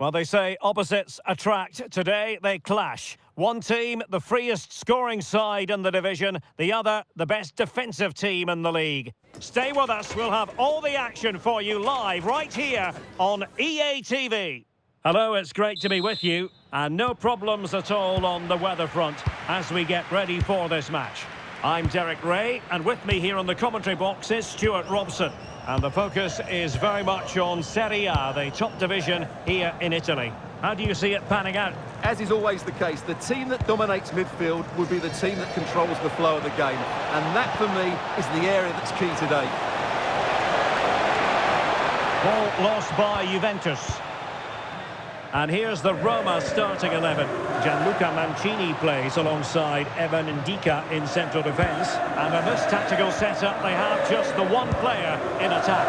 Well, they say opposites attract. Today, they clash. One team, the freest scoring side in the division. The other, the best defensive team in the league. Stay with us. We'll have all the action for you live right here on EA TV. Hello, it's great to be with you. And no problems at all on the weather front as we get ready for this match. I'm Derek Ray, and with me here on the commentary box is Stuart Robson. And the focus is very much on Serie A, the top division here in Italy. How do you see it panning out? As is always the case, the team that dominates midfield will be the team that controls the flow of the game. And that, for me, is the area that's key today. Ball lost by Juventus. And here's the Roma starting 11. Gianluca Mancini plays alongside Evan Ndika in central defence. And in this tactical setup, they have just the one player in attack.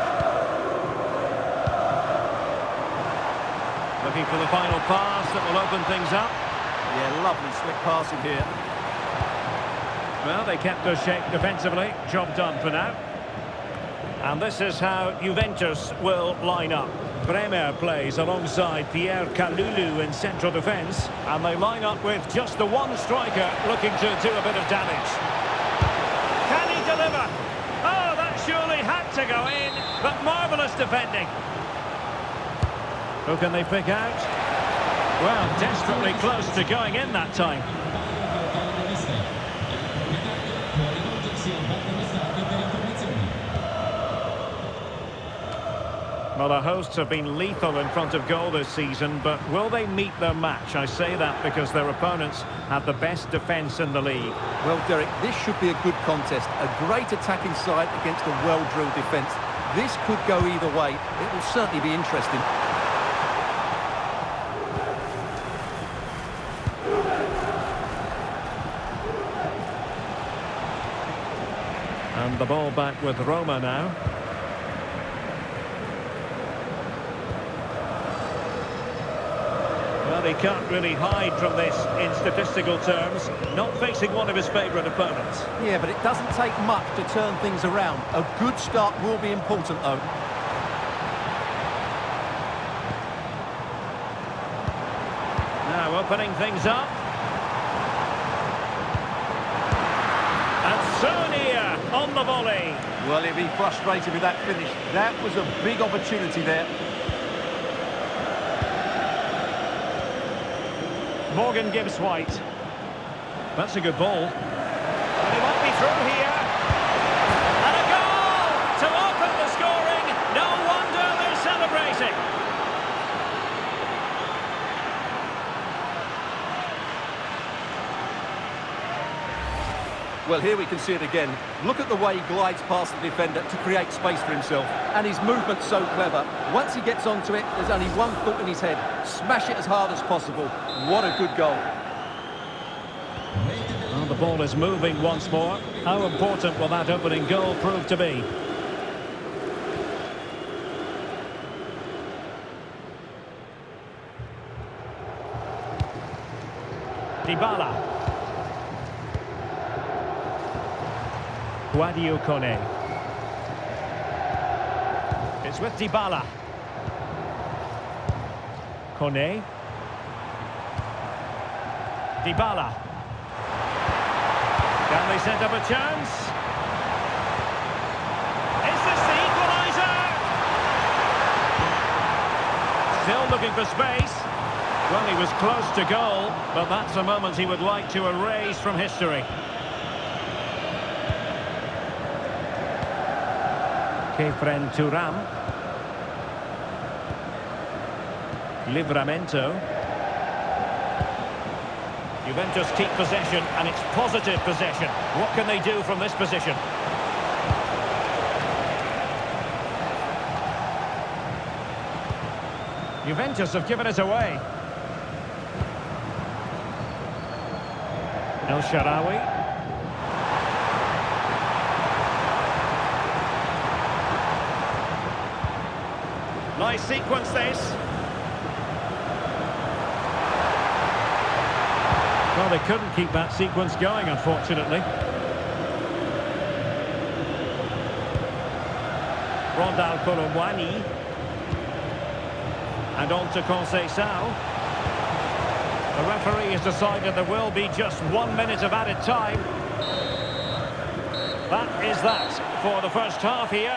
Looking for the final pass that will open things up. Yeah, lovely slick passing here. Well, they kept their shape defensively. Job done for now. And this is how Juventus will line up. Bremer plays alongside Pierre Kalulu in central defence. And they line up with just the one striker looking to do a bit of damage. Can he deliver? Oh, that surely had to go in, but marvellous defending. Who can they pick out? Well, desperately close to going in that time. Well, the hosts have been lethal in front of goal this season, but will they meet their match? I say that because their opponents have the best defence in the league. Well, Derek, this should be a good contest. A great attacking side against a well-drilled defence. This could go either way. It will certainly be interesting. And the ball back with Roma now. Well, he can't really hide from this in statistical terms. Not facing one of his favourite opponents. Yeah, but it doesn't take much to turn things around. A good start will be important, though. Now opening things up. And Sonia on the volley. Well, he'll be frustrated with that finish. That was a big opportunity there. Morgan Gibbs White. That's a good ball. And he might be through here. And a goal to open the scoring. No wonder they're celebrating. Well, here we can see it again. Look at the way he glides past the defender to create space for himself. And his movement's so clever. Once he gets onto it, there's only one thought in his head. Smash it as hard as possible. What a good goal. Well, the ball is moving once more. How important will that opening goal prove to be? Dybala. Guadio Kone. It's with Dybala. Kone. Dybala. Can they set up a chance? Is this the equaliser? Still looking for space. Well, he was close to goal, but that's a moment he would like to erase from history. Kefren Turam. Livramento. Juventus keep possession, and it's positive possession. What can they do from this position? Juventus have given it away. El Shaarawy. Nice sequence this. Well, they couldn't keep that sequence going, unfortunately. Rondal Colomwani. And on to Conceição. The referee has decided there will be just 1 minute of added time. That is that for the first half here.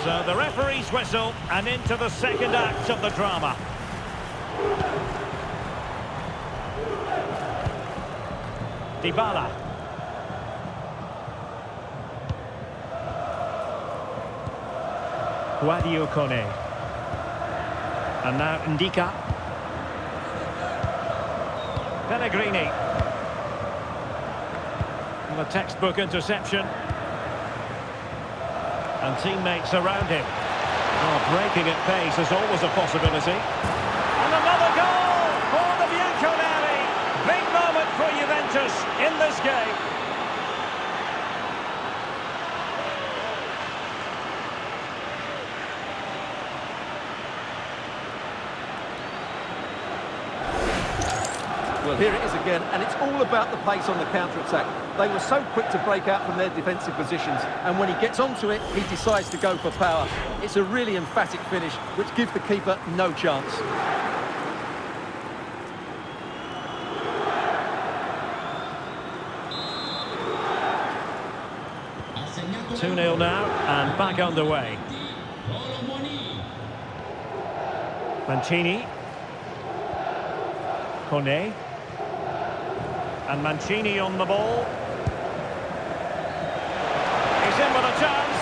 So the referee's whistle, and into the second act of the drama. Dybala. Sadio Kone. And now Ndika. Pellegrini. And the textbook interception. And teammates around him. Oh, breaking at pace is always a possibility. And another goal for the Bianconeri. Big moment for Juventus in this game. Well, here it is again, and it's all about the pace on the counter-attack. They were so quick to break out from their defensive positions, and when he gets onto it, he decides to go for power. It's a really emphatic finish, which gives the keeper no chance. Two 2-0 now, and back underway. Mancini. Kone. And Mancini on the ball. He's in with a chance.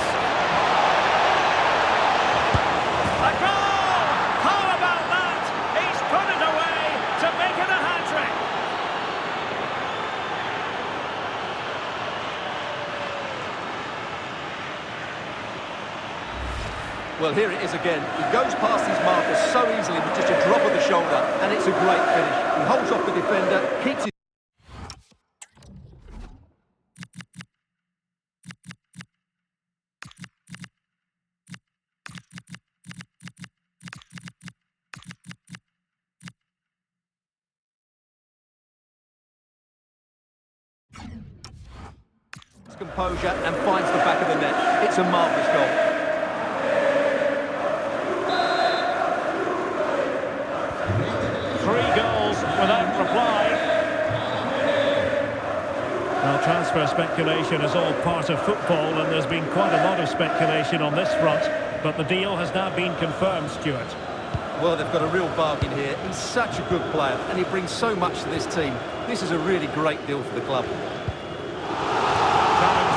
A goal! How about that? He's put it away to make it a hat-trick. Well, here it is again. He goes past his marker so easily with just a drop of the shoulder, and it's a great finish. He holds off the defender, keeps his... composure and finds the back of the net. It's a marvellous goal. Without reply. Well, transfer speculation is all part of football, and there's been quite a lot of speculation on this front, but the deal has now been confirmed, Stuart. Well, they've got a real bargain here. He's such a good player, and he brings so much to this team. This is a really great deal for the club.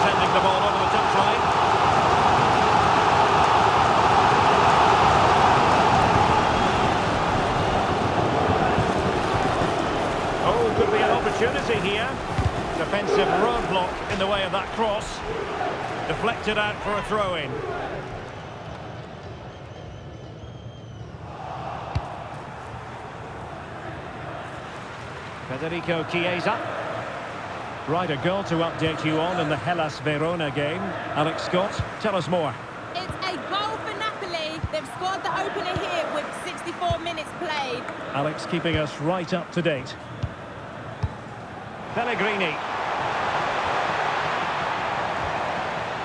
Sending the ball over the touchline. Could be an opportunity here. Defensive roadblock in the way of that cross. Deflected out for a throw-in. Federico Chiesa. Right, a goal to update you on in the Hellas Verona game. Alex Scott, tell us more. It's a goal for Napoli. They've scored the opener here with 64 minutes played. Alex keeping us right up to date. Pellegrini.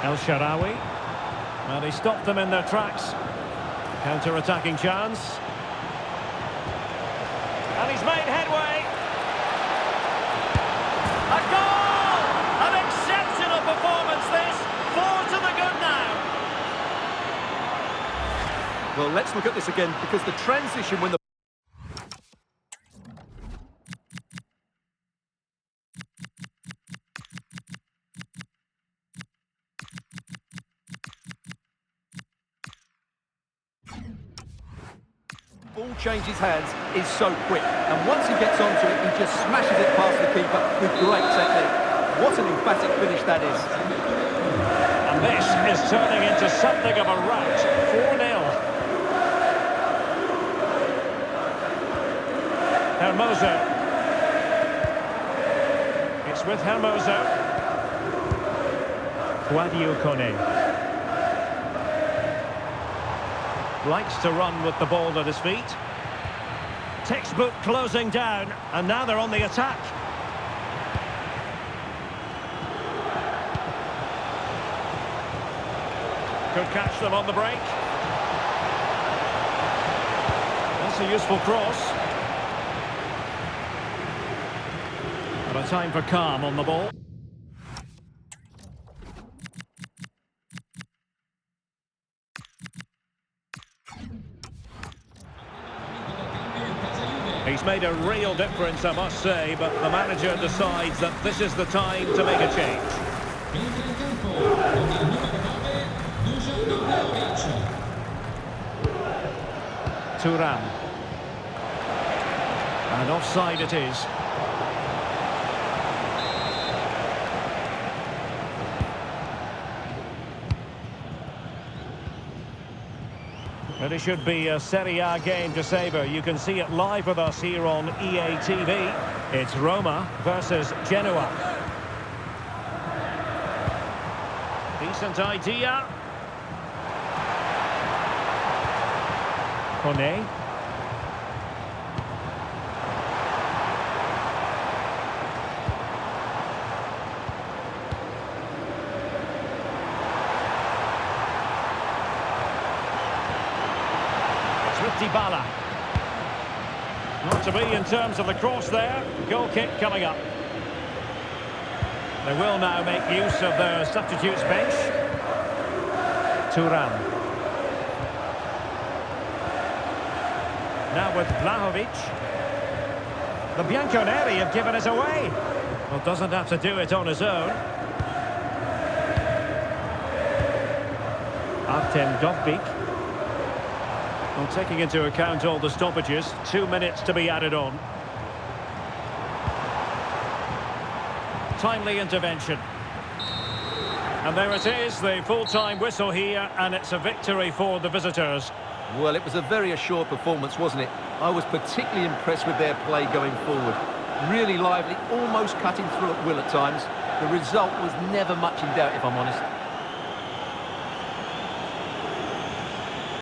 El Shaarawy. Well, he stopped them in their tracks. Counter-attacking chance. And he's made headway. A goal! An exceptional performance this. 4 to the good now. Well, let's look at this again, because the transition when the... ball changes hands is so quick, and once he gets onto it, he just smashes it past the keeper with great technique. What an emphatic finish that is. And this is turning into something of a rout. 4-0. Hermoso. It's with Hermoso. Sadio Kone. Likes to run with the ball at his feet. Textbook closing down, and now they're on the attack. Could catch them on the break. That's a useful cross. But a time for calm on the ball. He's made a real difference, I must say, but the manager decides that this is the time to make a change. Thuram. And offside it is. But it should be a Serie A game to savour. You can see it live with us here on EA TV. It's Roma versus Genoa. Decent idea. Kone. Dybala. Not to be in terms of the cross there. Goal kick coming up. They will now make use of their substitutes bench. Thuram. Now with Vlahovic. The Bianconeri have given us away. Well, doesn't have to do it on his own. Artem Dovbyk. Well, taking into account all the stoppages, 2 minutes to be added on. Timely intervention. And there it is, the full-time whistle here, and it's a victory for the visitors. Well, it was a very assured performance, wasn't it? I was particularly impressed with their play going forward. Really lively, almost cutting through at will at times. The result was never much in doubt, if I'm honest.